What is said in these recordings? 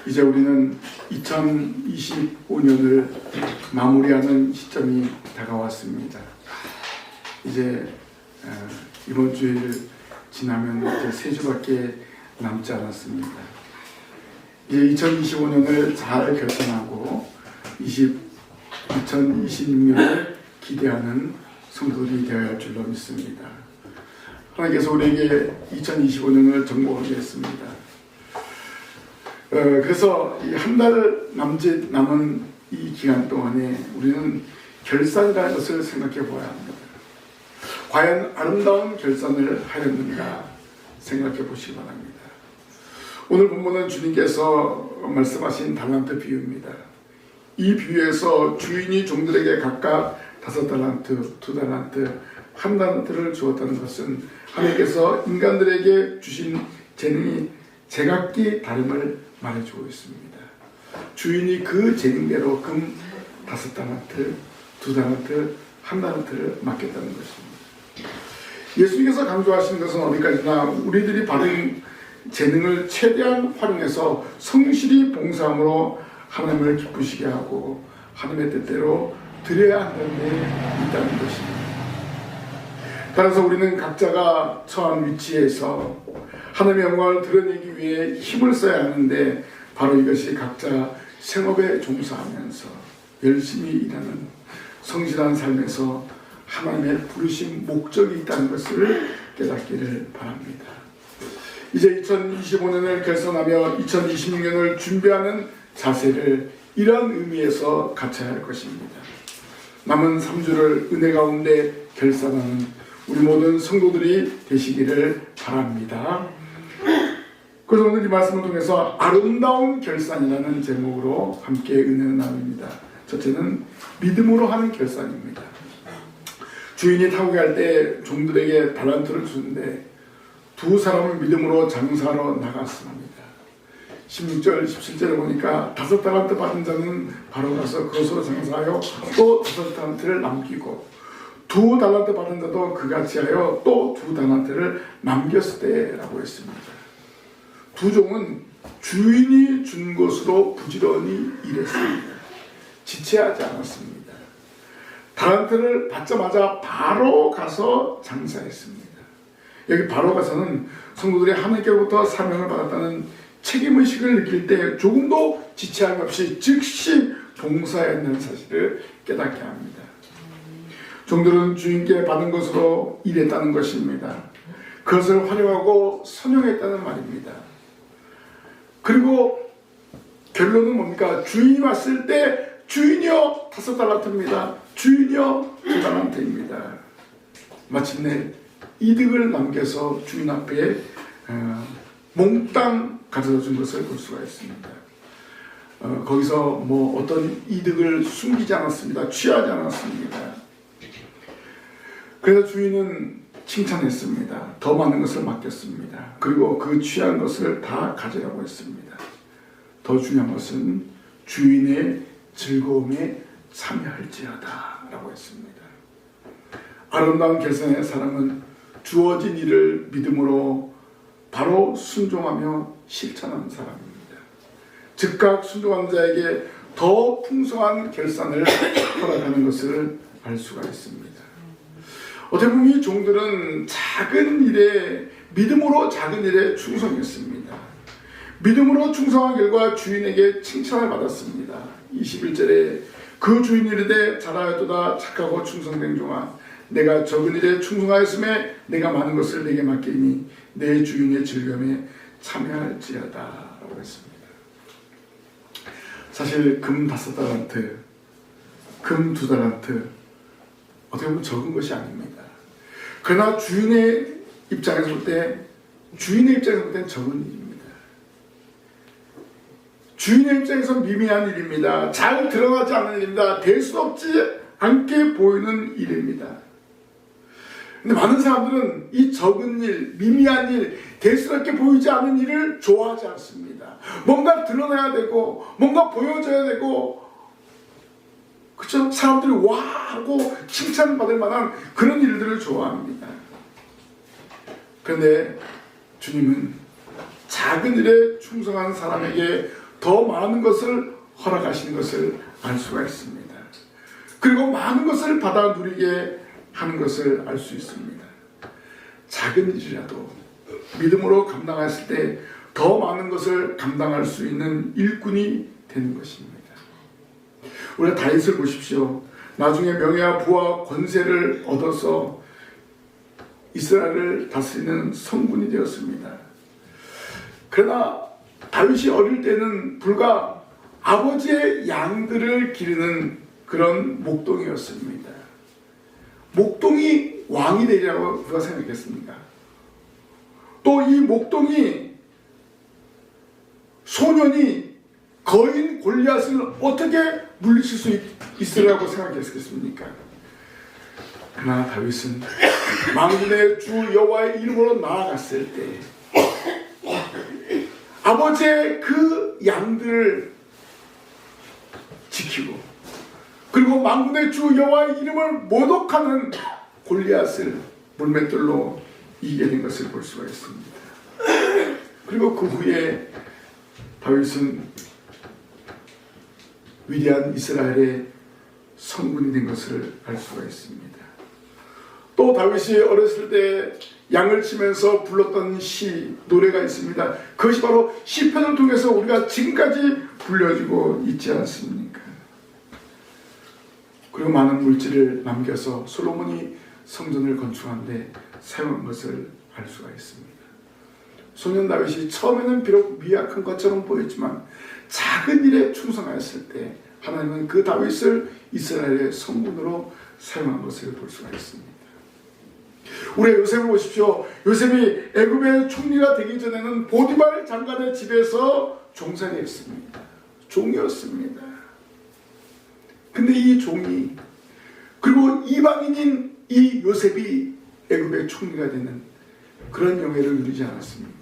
이제 우리는 2025년을 마무리하는 시점이 다가왔습니다. 이제 이번 주일 지나면 이제 3주밖에 남지 않았습니다. 이제 2025년을 잘 결산하고 2026년을 기대하는 성도들이 되어야 할 줄로 믿습니다. 하나님께서 우리에게 2025년을 정복하게 했습니다. 그래서 이 한 달 남은 이 기간 동안에 우리는 결산이라는 것을 생각해 보아야 합니다. 과연 아름다운 결산을 하였는가 생각해 보시기 바랍니다. 오늘 본문은 주님께서 말씀하신 달란트 비유입니다. 이 비유에서 주인이 종들에게 각각 5달란트, 2달란트, 1달란트를 주었다는 것은 하나님께서 인간들에게 주신 재능이 제각기 다름을 말해주고 있습니다. 주인이 그 재능대로 금 5달란트, 2달란트, 1달란트를 맡겼다는 것입니다. 예수님께서 강조하시는 것은 어디까지나 우리들이 받은 재능을 최대한 활용해서 성실히 봉사함으로 하나님을 기쁘시게 하고 하나님의 뜻대로 드려야 한다는 데 있다는 것입니다. 따라서 우리는 각자가 처한 위치에서 하나님의 영광을 드러내기 위해 힘을 써야 하는데 바로 이것이 각자 생업에 종사하면서 열심히 일하는 성실한 삶에서 하나님의 부르신 목적이 있다는 것을 깨닫기를 바랍니다. 이제 2025년을 결산하며 2026년을 준비하는 자세를 이러한 의미에서 갖춰야 할 것입니다. 남은 3주를 은혜 가운데 결산하는 우리 모든 성도들이 되시기를 바랍니다. 그래서 오늘 이 말씀을 통해서 아름다운 결산이라는 제목으로 함께 은혜를 나눕니다. 첫째는 믿음으로 하는 결산입니다. 주인이 타국할 때 종들에게 달란트를 주는데 두 사람은 믿음으로 장사하러 나갔습니다. 16절, 17절에 보니까 5달란트 받은 자는 바로 가서 그것으로 장사하여 또 5달란트를 남기고 2달란트 받은 자도 그같이 하여 또 2달란트를 남겼을 때라고 했습니다. 두 종은 주인이 준 것으로 부지런히 일했습니다. 지체하지 않았습니다. 달란트를 받자마자 바로 가서 장사했습니다. 여기 바로 가서는 성도들이 하나님께로부터 사명을 받았다는 책임의식을 느낄 때 조금도 지체함 없이 즉시 봉사했는 사실을 깨닫게 합니다. 종들은 주인께 받은 것으로 일했다는 것입니다. 그것을 활용하고 선용했다는 말입니다. 그리고 결론은 뭡니까? 주인이 왔을 때 주인이여 5달란트입니다. 주인이여 2달란트입니다. 마침내 이득을 남겨서 주인 앞에 몽땅 가져다 준 것을 볼 수가 있습니다. 거기서 뭐 어떤 이득을 숨기지 않았습니다. 취하지 않았습니다. 그래서 주인은 칭찬했습니다. 더 많은 것을 맡겼습니다. 그리고 그 취한 것을 다 가져가고 했습니다. 더 중요한 것은 주인의 즐거움에 참여할지어다 라고 했습니다. 아름다운 결산의 사람은 주어진 일을 믿음으로 바로 순종하며 실천하는 사람입니다. 즉각 순종하는 자에게 더 풍성한 결산을 허락하는 것을 알 수가 있습니다. 어떻게 보면 이 종들은 작은 일에 믿음으로 작은 일에 충성했습니다. 믿음으로 충성한 결과 주인에게 칭찬을 받았습니다. 21절에 그 주인이 이르되 잘하였도다 착하고 충성된 종아 내가 적은 일에 충성하였음에 내가 많은 것을 내게 맡기니 내 주인의 즐거움에 참여할지어다 라고 했습니다. 사실 금 5달란트, 금 2달란트 어떻게 보면 적은 것이 아닙니다. 그러나 주인의 입장에서 볼 때 적은 일입니다. 주인의 입장에서 미미한 일입니다. 잘 드러나지 않는 일입니다. 될 수 없지 않게 보이는 일입니다. 근데 많은 사람들은 이 적은 일, 미미한 일, 대수롭게 보이지 않는 일을 좋아하지 않습니다. 뭔가 드러나야 되고 뭔가 보여줘야 되고 그렇죠? 사람들이 와 하고 칭찬받을 만한 그런 일들을 좋아합니다. 그런데 주님은 작은 일에 충성한 사람에게 더 많은 것을 허락하시는 것을 알 수가 있습니다. 그리고 많은 것을 받아 누리게 하는 것을 알 수 있습니다. 작은 일이라도 믿음으로 감당했을 때 더 많은 것을 감당할 수 있는 일꾼이 되는 것입니다. 우리가 다윗을 보십시오. 나중에 명예와 부와 권세를 얻어서 이스라엘을 다스리는 성군이 되었습니다. 그러나 다윗이 어릴 때는 불과 아버지의 양들을 기르는 그런 목동이었습니다. 목동이 왕이 되리라고 누가 생각했습니까? 또 이 목동이 소년이 거인 골리앗을 어떻게 물리칠 수 있으라고 생각했겠습니까? 그러나 다윗은 만군의 주 여호와의 이름으로 나아갔을 때 아버지의 그 양들을 지키고 그리고 만군의 주 여호와의 이름을 모독하는 골리앗을 물맷돌로 이기게 된 것을 볼 수가 있습니다. 그리고 그 후에 다윗은 위대한 이스라엘의 성군이 된 것을 알 수가 있습니다. 또 다윗이 어렸을 때 양을 치면서 불렀던 시, 노래가 있습니다. 그것이 바로 시편을 통해서 우리가 지금까지 불려주고 있지 않습니까? 그리고 많은 물질을 남겨서 솔로몬이 성전을 건축하는데 사용한 것을 알 수가 있습니다. 소년 다윗이 처음에는 비록 미약한 것처럼 보였지만 작은 일에 충성하였을 때 하나님은 그 다윗을 이스라엘의 성군으로 사용한 것을 볼 수가 있습니다. 우리 요셉을 보십시오. 요셉이 애굽의 총리가 되기 전에는 보디발 장관의 집에서 종살이 했습니다. 종이었습니다. 근데 이 종이 그리고 이방인인 이 요셉이 애굽의 총리가 되는 그런 영예를 누리지 않았습니까?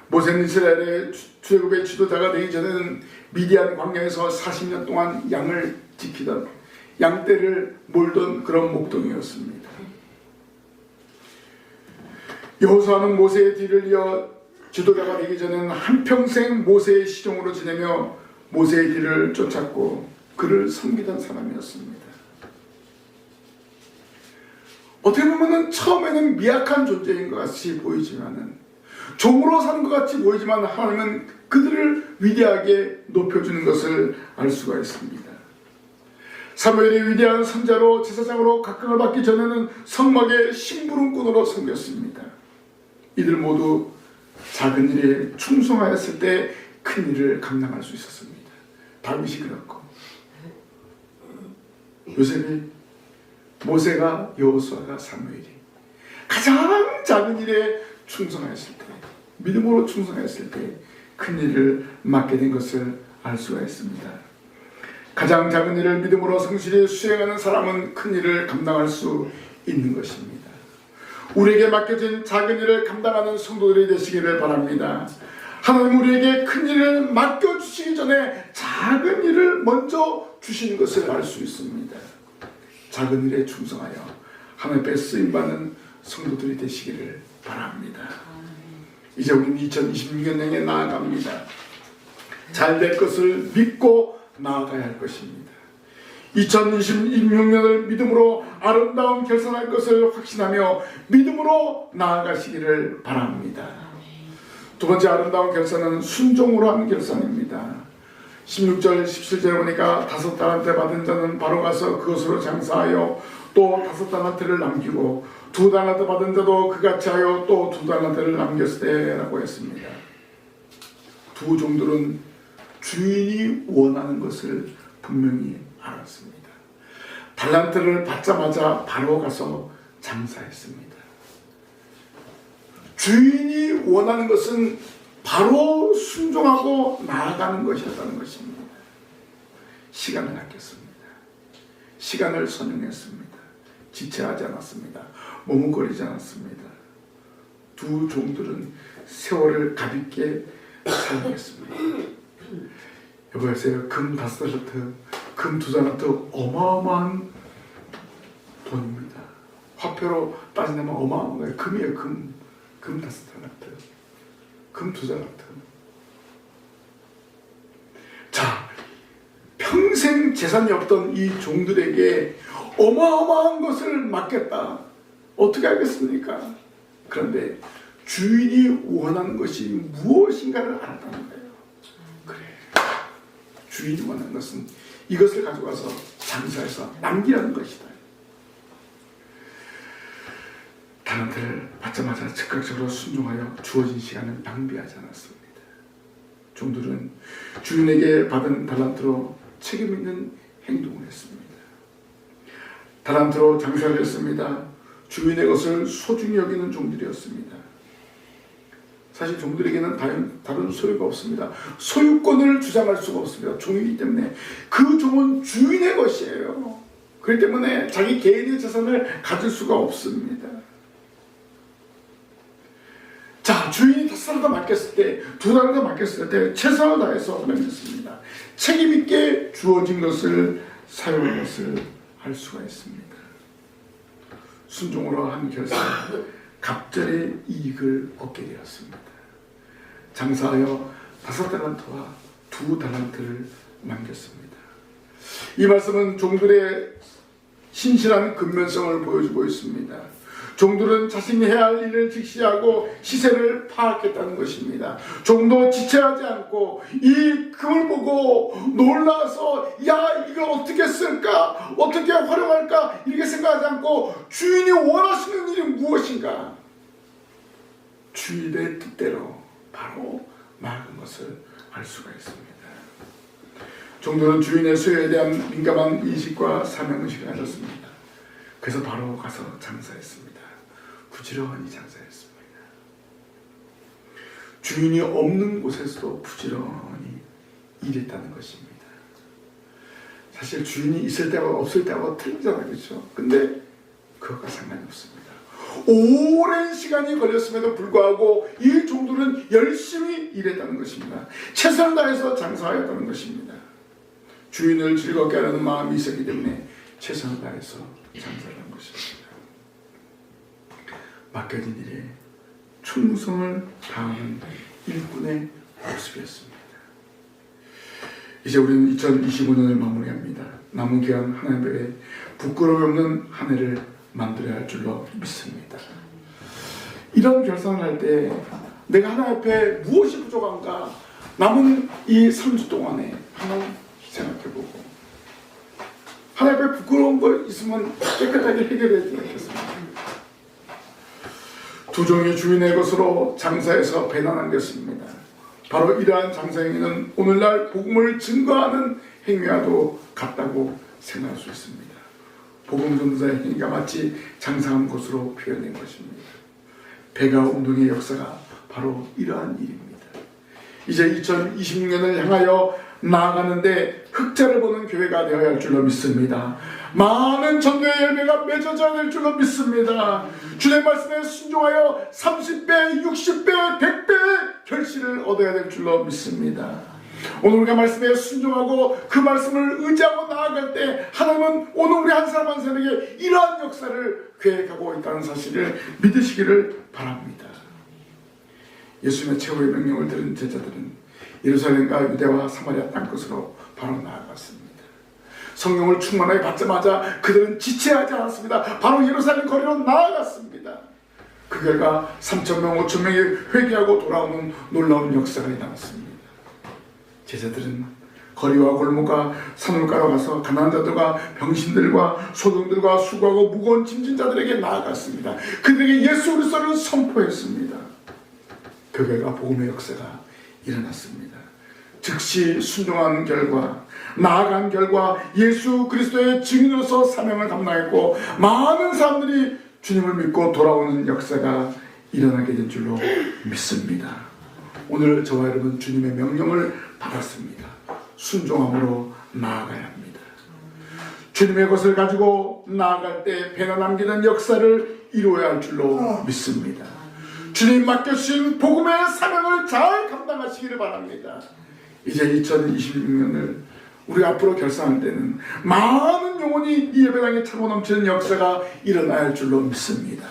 모세는 이스라엘의 출애굽의 지도자가 되기 전에는 미디안 광야에서 40년 동안 양을 지키던 양떼를 몰던 그런 목동이었습니다. 여호수아는 모세의 뒤를 이어 지도자가 되기 전에는 한평생 모세의 시종으로 지내며 모세의 뒤를 쫓았고 그를 섬기던 사람이었습니다. 어떻게 보면 처음에는 미약한 존재인 것 같이 보이지만은 종으로 사는 것 같이 보이지만 하나님은 그들을 위대하게 높여주는 것을 알 수가 있습니다. 사무엘이 위대한 선자로 제사장으로 각광을 받기 전에는 성막의 심부름꾼으로 섬겼습니다. 이들 모두 작은 일에 충성하였을 때 큰 일을 감당할 수 있었습니다. 다윗이 그렇고 요셉이 모세가 여호수아가 사무엘이 가장 작은 일에 충성하였을 때 믿음으로 충성하였을 때 큰 일을 맡게 된 것을 알 수가 있습니다. 가장 작은 일을 믿음으로 성실히 수행하는 사람은 큰 일을 감당할 수 있는 것입니다. 우리에게 맡겨진 작은 일을 감당하는 성도들이 되시기를 바랍니다. 하나님 우리에게 큰 일을 맡겨주시기 전에 작은 일을 먼저 주시는 것을 알 수 있습니다. 작은 일에 충성하여 하나님께 쓰임받는 성도들이 되시기를 바랍니다. 이제 우리는 2026년에 나아갑니다. 잘 될 것을 믿고 나아가야 할 것입니다. 2026년을 믿음으로 아름다운 결산할 것을 확신하며 믿음으로 나아가시기를 바랍니다. 두 번째 아름다운 결산은 순종으로 하는 결산입니다. 16절 17절에 보니까 5달란트 받은 자는 바로 가서 그것으로 장사하여 또 5달란트를 남기고 2달란트 받은 자도 그같이 하여 또 2달란트를 남겼을 때라고 했습니다. 두 종들은 주인이 원하는 것을 분명히 알았습니다. 달란트를 받자마자 바로 가서 장사했습니다. 주인이 원하는 것은 바로 순종하고 나아가는 것이었다는 것입니다. 시간을 아꼈습니다. 시간을 선용했습니다. 지체하지 않았습니다. 머뭇거리지 않았습니다. 두 종들은 세월을 가볍게 사용했습니다. 여보세요. 금 5달란트, 금 2달란트 어마어마한 돈입니다. 화폐로 따진다면 어마어마한 거예요. 금이에요. 금 5달란트. 금 2달란트. 자, 평생 재산이 없던 이 종들에게 어마어마한 것을 맡겼다. 어떻게 알겠습니까? 그런데 주인이 원하는 것이 무엇인가를 알았다는 거예요. 그래, 주인이 원하는 것은 이것을 가져가서 장사해서 남기라는 것이다. 달란트를 받자마자 즉각적으로 순종하여 주어진 시간을 낭비하지 않았습니다. 종들은 주인에게 받은 달란트로 책임 있는 행동을 했습니다. 달란트로 장사를 했습니다. 주인의 것을 소중히 여기는 종들이었습니다. 사실 종들에게는 다른 소유가 없습니다. 소유권을 주장할 수가 없습니다. 종이기 때문에 그 종은 주인의 것이에요. 그렇기 때문에 자기 개인의 재산을 가질 수가 없습니다. 자, 주인이 5달란트 맡겼을 때, 2달란트 맡겼을 때 최선을 다해서 맡겼습니다. 책임 있게 주어진 것을 사용할 것을 할 수가 있습니다. 순종으로 한 결사, 갑절의 이익을 얻게 되었습니다. 장사하여 5달란트와 2달란트를 남겼습니다. 이 말씀은 종들의 신실한 근면성을 보여주고 있습니다. 종들은 자신이 해야 할 일을 직시하고 시세를 파악했다는 것입니다. 종도 지체하지 않고 이 금을 보고 놀라서 야, 이걸 어떻게 쓸까? 어떻게 활용할까? 이렇게 생각하지 않고 주인이 원하시는 일이 무엇인가? 주인의 뜻대로 바로 나아간 것을 알 수가 있습니다. 종들은 주인의 수요에 대한 민감한 인식과 사명의식을 가졌습니다. 그래서 바로 가서 장사했습니다. 부지런히 장사했습니다. 주인이 없는 곳에서도 부지런히 일했다는 것입니다. 사실 주인이 있을 때와 없을 때하고 틀리잖아요, 그렇죠? 근데 그것과 상관이 없습니다. 오랜 시간이 걸렸음에도 불구하고 이 종들은 열심히 일했다는 것입니다. 최선을 다해서 장사하였다는 것입니다. 주인을 즐겁게 하려는 마음이 있었기 때문에 최선을 다해서 장사를 한 것입니다. 맡겨진 일에 충성을 다하는 일꾼의 모습이었습니다. 이제 우리는 2025년을 마무리합니다. 남은 기간 하나님의 부끄러움 없는 한 해를 만들어야 할 줄로 믿습니다. 이런 결산을 할 때 내가 하나님 앞에 무엇이 부족한가, 남은 이 3주 동안에 한번 생각해보고 하나님 앞에 부끄러운 거 있으면 깨끗하게 해결해 주겠습니다. 2종이 주인의 것으로 장사해서 배난한 것입니다. 바로 이러한 장사 행위는 오늘날 복음을 증거하는 행위와도 같다고 생각할 수 있습니다. 복음 전도자의 행위가 마치 장사한 것으로 표현된 것입니다. 배가 운동의 역사가 바로 이러한 일입니다. 이제 2026년을 향하여 나아가는데 흑자를 보는 교회가 되어야 할 줄로 믿습니다. 많은 전도의 열매가 맺어져야 될 줄로 믿습니다. 주의 말씀에 순종하여 30배, 60배, 100배의 결실을 얻어야 될 줄로 믿습니다. 오늘 우리가 말씀에 순종하고 그 말씀을 의지하고 나아갈 때 하나님은 오늘 우리 한 사람 한 사람에게 이러한 역사를 계획하고 있다는 사실을 믿으시기를 바랍니다. 예수님의 최후의 명령을 들은 제자들은 예루살렘과 유대와 사마리아 땅끝으로 바로 나아갔습니다. 성령을 충만하게 받자마자 그들은 지체하지 않았습니다. 바로 예루살렘 거리로 나아갔습니다. 그 결과 3,000명, 5,000명이 회개하고 돌아오는 놀라운 역사가 일어났습니다. 제자들은 거리와 골목과 산울가로 가서 가난한 자들과 병신들과 소경들과 수고하고 무거운 짐진 자들에게 나아갔습니다. 그들에게 예수 그리스도를 선포했습니다. 그 결과 복음의 역사가 일어났습니다. 즉시 순종한 결과, 나아간 결과 예수 그리스도의 증인으로서 사명을 감당했고 많은 사람들이 주님을 믿고 돌아오는 역사가 일어나게 된 줄로 믿습니다. 오늘 저와 여러분 주님의 명령을 받았습니다. 순종함으로 나아가야 합니다. 주님의 것을 가지고 나아갈 때 배나 남기는 역사를 이루어야 할 줄로 믿습니다. 주님 맡겨주신 복음의 사명을 잘 감당하시기를 바랍니다. 이제 2026년을 우리 앞으로 결산할 때는 많은 영혼이 이 예배당에 차고 넘치는 역사가 일어나야 할 줄로 믿습니다.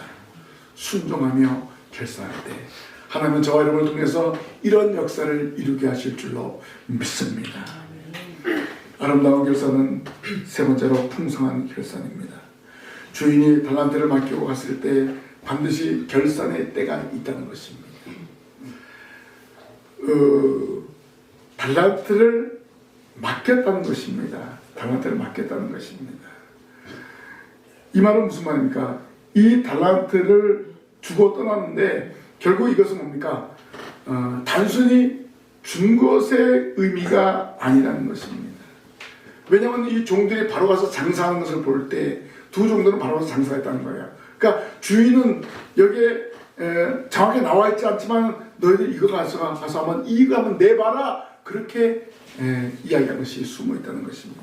순종하며 결산할 때 하나님은 저와 여러분을 통해서 이런 역사를 이루게 하실 줄로 믿습니다. 아름다운 결산은 세 번째로 풍성한 결산입니다. 주인이 달란트를 맡기고 갔을 때 반드시 결산의 때가 있다는 것입니다. 달란트를 맡겼다는 것입니다. 달란트를 맡겼다는 것입니다. 이 말은 무슨 말입니까? 이 달란트를 주고 떠났는데 결국 이것은 뭡니까? 단순히 준 것의 의미가 아니라는 것입니다. 왜냐하면 이 종들이 바로 가서 장사하는 것을 볼 때 두 종들은 바로 가서 장사했다는 거예요. 그러니까 주인은 여기에 정확히 나와 있지 않지만 너희들 이거 가서 하면 이거 하면 내봐라, 그렇게 이야기한 것이 숨어 있다는 것입니다.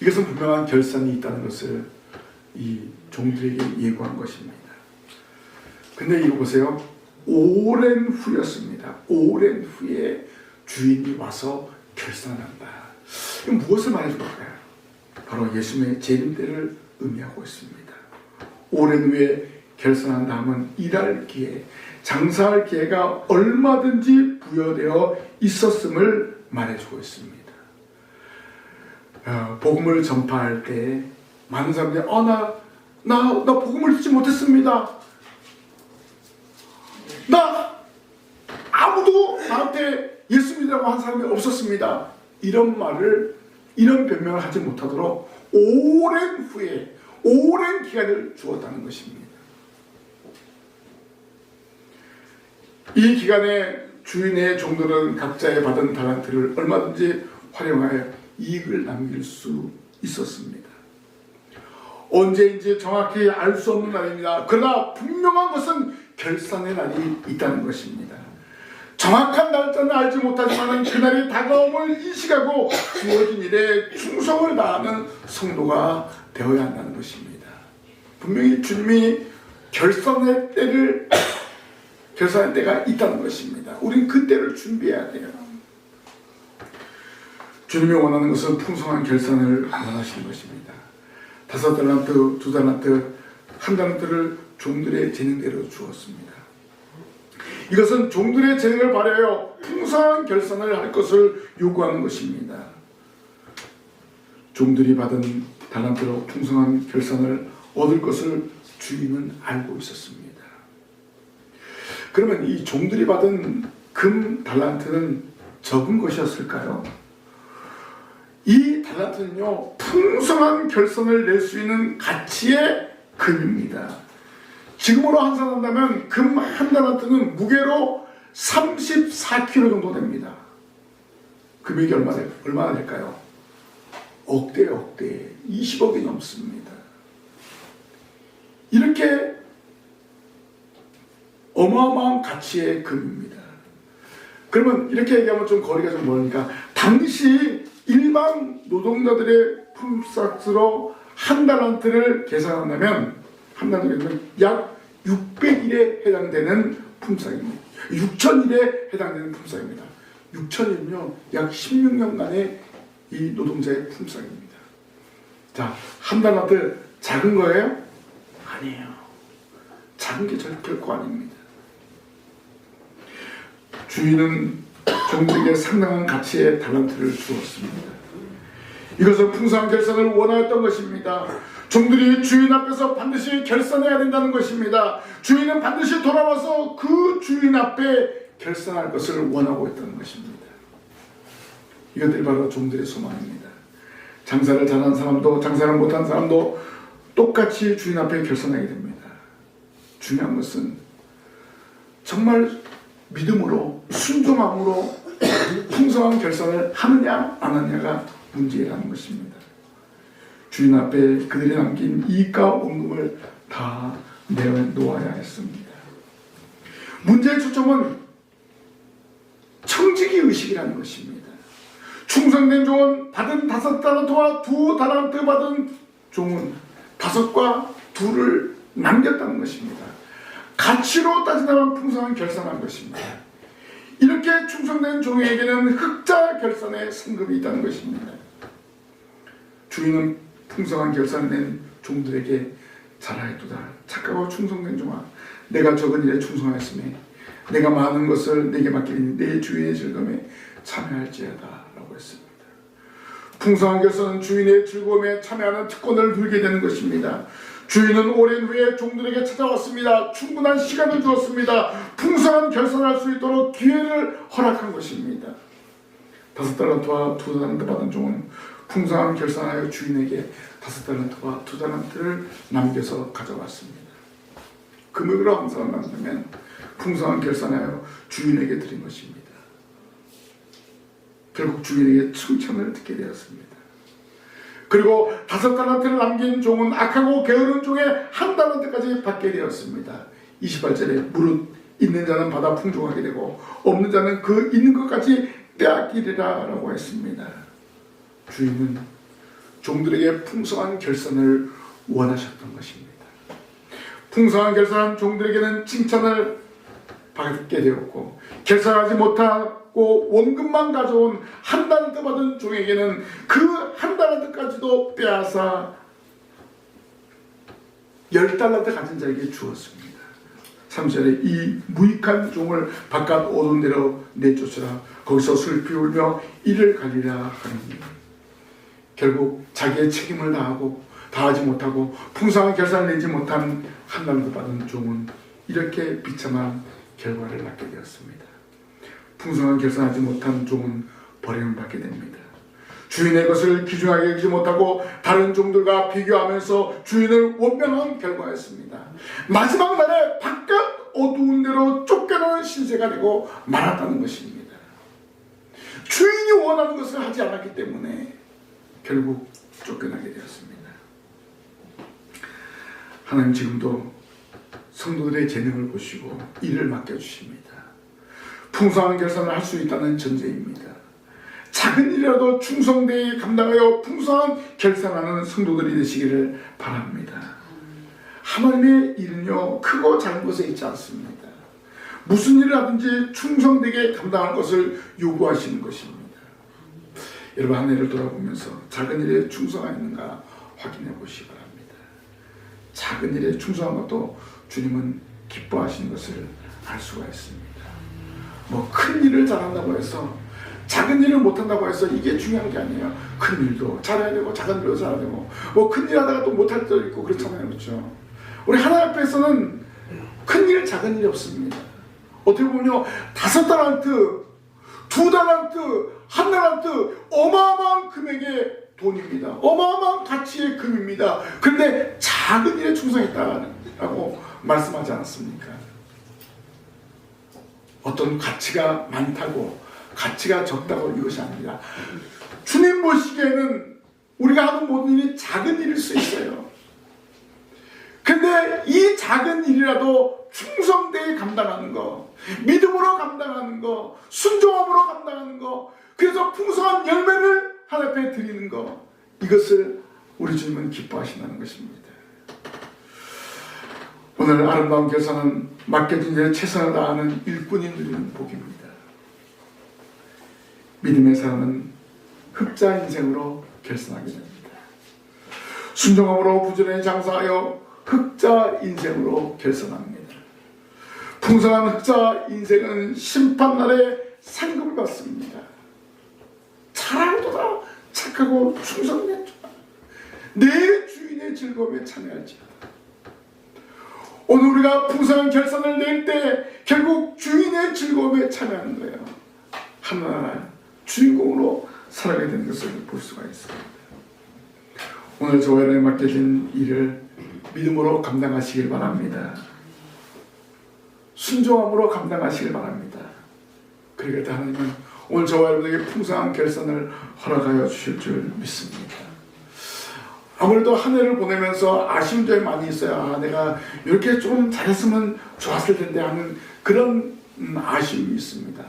이것은 분명한 결산이 있다는 것을 이 종들에게 예고한 것입니다. 근데 이거 보세요. 오랜 후였습니다. 오랜 후에 주인이 와서 결산한다. 이건 무엇을 말해준 걸까요? 바로 예수님의 재림 때를 의미하고 있습니다. 오랜 후에 결산한 다음은 일할 기회, 장사할 기회가 얼마든지 부여되어 있었음을 말해주고 있습니다. 복음을 전파할 때 많은 사람들이 나 복음을 듣지 못했습니다. 나 아무도 나한테 예수 믿으라고 한 사람이 없었습니다. 이런 변명을 하지 못하도록 오랜 후에 오랜 기간을 주었다는 것입니다. 이 기간에 주인의 종들은 각자의 받은 달란트를 얼마든지 활용하여 이익을 남길 수 있었습니다. 언제인지 정확히 알 수 없는 날입니다. 그러나 분명한 것은 결산의 날이 있다는 것입니다. 정확한 날짜는 알지 못하지만 그날이 다가옴을 인식하고 주어진 일에 충성을 다하는 성도가 되어야 한다는 것입니다. 분명히 주님이 결산의 때가 있다는 것입니다. 우린 그 때를 준비해야 돼요. 주님이 원하는 것은 풍성한 결산을 원하시는 것입니다. 5달란트, 2달란트, 1달란트를 종들의 재능대로 주었습니다. 이것은 종들의 재능을 발휘하여 풍성한 결산을 할 것을 요구하는 것입니다. 종들이 받은 달란트로 풍성한 결산을 얻을 것을 주인은 알고 있었습니다. 그러면 이 종들이 받은 금 달란트는 적은 것이었을까요? 이 달란트는요, 풍성한 결산을 낼 수 있는 가치의 금입니다. 지금으로 환산한다면 금 한 달란트는 무게로 34kg 정도 됩니다. 금액이 얼마나 될까요? 억대 20억이 넘습니다. 이렇게 어마어마한 가치의 금입니다. 그러면 이렇게 얘기하면 좀 거리가 좀 멀으니까 당시 일반 노동자들의 품삯으로 한 달란트를 계산한다면 약 600일에 해당되는 품삯입니다. 6,000일에 해당되는 품삯입니다. 6,000일은요, 약 16년간의 이 노동자의 품삯입니다. 자, 한 달란트 작은 거예요? 아니에요. 작은 게 결코 아닙니다. 주인은 종들에게 상당한 가치의 달란트를 주었습니다. 이것은 풍성한 결산을 원하였던 것입니다. 종들이 주인 앞에서 반드시 결산해야 된다는 것입니다. 주인은 반드시 돌아와서 그 주인 앞에 결산할 것을 원하고 있다는 것입니다. 이것들이 바로 종들의 소망입니다. 장사를 잘하는 사람도 장사를 못한 사람도 똑같이 주인 앞에 결산하게 됩니다. 중요한 것은 정말 믿음으로 순종함으로 풍성한 결산을 하느냐 안 하느냐가 문제라는 것입니다. 주인 앞에 그들이 남긴 이익과 원금을 다 내놓아야 했습니다. 문제의 초점은 청지기 의식이라는 것입니다. 충성된 종은 받은 5달란트와 2달란트 받은 종은 5과 2를 남겼다는 것입니다. 가치로 따지자면 풍성한 결산한 것입니다. 이렇게 충성된 종에게는 흑자 결산의 상급이 있다는 것입니다. 주인은 풍성한 결산을 낸 종들에게 잘하였도다. 착하고 충성된 종아, 내가 적은 일에 충성하였으니 내가 많은 것을 내게 맡기니 내 주인의 즐거움에 참여할지어다 라고 했습니다. 풍성한 결선은 주인의 즐거움에 참여하는 특권을 누리게 되는 것입니다. 주인은 오랜 후에 종들에게 찾아왔습니다. 충분한 시간을 주었습니다. 풍성한 결선할 수 있도록 기회를 허락한 것입니다. 5달란트와 2달란트 받은 종은 풍성한 결산하여 주인에게 5달란트와 2달란트를 남겨서 가져왔습니다. 금액으로 환산하면 풍성한 결산하여 주인에게 드린 것입니다. 결국 주인에게 칭찬을 듣게 되었습니다. 그리고 5달란트를 남긴 종은 악하고 게으른 종의 1달란트까지 받게 되었습니다. 28절에 무릇 있는 자는 받아 풍족하게 되고 없는 자는 그 있는 것까지 빼앗기리라 라고 했습니다. 주인은 종들에게 풍성한 결산을 원하셨던 것입니다. 풍성한 결산한 종들에게는 칭찬을 받게 되었고 결산하지 못하고 원금만 가져온 1달란트 받은 종에게는 그 1달란트까지도 빼앗아 10달란트 가진 자에게 주었습니다. 3절에 이 무익한 종을 바깥 어두운 데로 내쫓으라. 거기서 슬피 울며 이를 갈리라 하니 결국 자기의 책임을 다하지 못하고 풍성한 결산을 내지 못한 1달란트 받은 종은 이렇게 비참한 결과를 낳게 되었습니다. 풍성한 결산하지 못한 종은 버림을 받게 됩니다. 주인의 것을 귀중하게 여기지 못하고 다른 종들과 비교하면서 주인을 원망한 결과였습니다. 마지막 날에 바깥 어두운 데로 쫓겨나는 신세가 되고 말았다는 것입니다. 주인이 원하는 것을 하지 않았기 때문에 결국 쫓겨나게 되었습니다. 하나님 지금도 성도들의 재능을 보시고 일을 맡겨주십니다. 풍성한 결산을 할 수 있다는 전제입니다. 작은 일이라도 충성되이 감당하여 풍성한 결산하는 성도들이 되시기를 바랍니다. 하나님의 일은요 크고 작은 것에 있지 않습니다. 무슨 일을 하든지 충성되게 감당할 것을 요구하시는 것입니다. 여러분 한 해를 돌아보면서 작은 일에 충성하였는가 확인해 보시기 바랍니다. 작은 일에 충성한 것도 주님은 기뻐하시는 것을 알 수가 있습니다. 뭐 큰 일을 잘한다고 해서 작은 일을 못한다고 해서 이게 중요한 게 아니에요. 큰 일도 잘해야 되고 작은 일도 잘해야 되고 뭐 큰 일 하다가 또 못할 때도 있고 그렇잖아요. 그렇죠? 우리 하나님 앞에서는 큰 일 작은 일이 없습니다. 어떻게 보면요 5달란트 2달란트 1달란트 어마어마한 금액의 돈입니다. 어마어마한 가치의 금입니다. 그런데 작은 일에 충성했다라고 말씀하지 않았습니까? 어떤 가치가 많다고 가치가 적다고 이것이 아니라 주님 보시기에는 우리가 하는 모든 일이 작은 일일 수 있어요. 근데 이 작은 일이라도 충성되게 감당하는 거, 믿음으로 감당하는 거, 순종함으로 감당하는 거, 그래서 풍성한 열매를 하나님 앞에 드리는 거, 이것을 우리 주님은 기뻐하신다는 것입니다. 오늘 아름다운 결산은 맡겨진 일에 최선을 다하는 일꾼이 누리는 복입니다. 믿음의 사람은 흑자 인생으로 결산하게 됩니다. 순종함으로 부지런히 장사하여 흑자 인생으로 결산합니다. 풍성한 흑자 인생은 심판날에 상급을 받습니다. 잘하도다 착하고 충성된 자 내 주인의 즐거움에 참여할지어다. 오늘 우리가 풍성한 결산을 낼 때 결국 주인의 즐거움에 참여하는 거예요. 하나하나 주인공으로 살아가게 되는 것을 볼 수가 있습니다. 오늘 저와 여러분에 맡겨진 일을 믿음으로 감당하시길 바랍니다. 순종함으로 감당하시길 바랍니다. 그러기에 하나님은 오늘 저와 여러분에게 풍성한 결산을 허락하여 주실 줄 믿습니다. 아무래도 한 해를 보내면서 아쉬움도 많이 있어요. 내가 이렇게 좀 잘했으면 좋았을 텐데 하는 그런 아쉬움이 있습니다.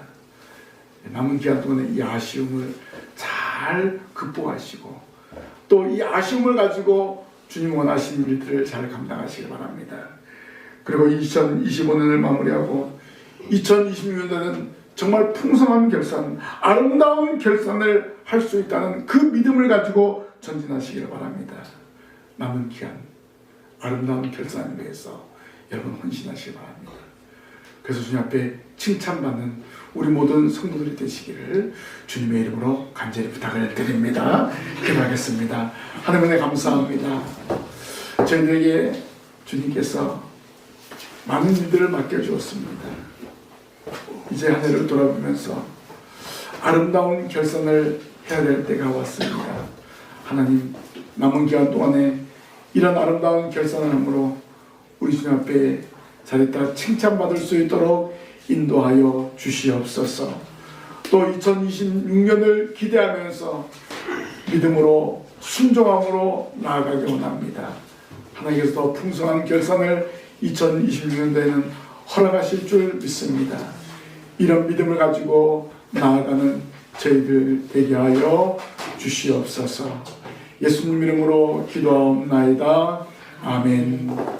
남은 기간 동안에 이 아쉬움을 잘 극복하시고 또 이 아쉬움을 가지고 주님 원하시는 일들을 잘 감당하시길 바랍니다. 그리고 2025년을 마무리하고 2026년에는 정말 풍성한 결산, 아름다운 결산을 할 수 있다는 그 믿음을 가지고 전진하시길 바랍니다. 남은 기간 아름다운 결산을 위해서 여러분 헌신하시기 바랍니다. 그래서 주님 앞에 칭찬받는 우리 모든 성도들이 되시기를 주님의 이름으로 간절히 부탁을 드립니다. 기도하겠습니다. 하나님 은혜 감사합니다. 저희들에게 주님께서 많은 일들을 맡겨주었습니다. 이제 한 해를 돌아보면서 아름다운 결산을 해야 될 때가 왔습니다. 하나님, 남은 기간 동안에 이런 아름다운 결산을 함으로 우리 주님 앞에 잘했다 칭찬받을 수 있도록 인도하여 주시옵소서. 또 2026년을 기대하면서 믿음으로 순종함으로 나아가기 원합니다. 하나님께서 더 풍성한 결산을 2026년도에는 허락하실 줄 믿습니다. 이런 믿음을 가지고 나아가는 저희들 되게 하여 주시옵소서. 예수님 이름으로 기도하옵나이다. 아멘.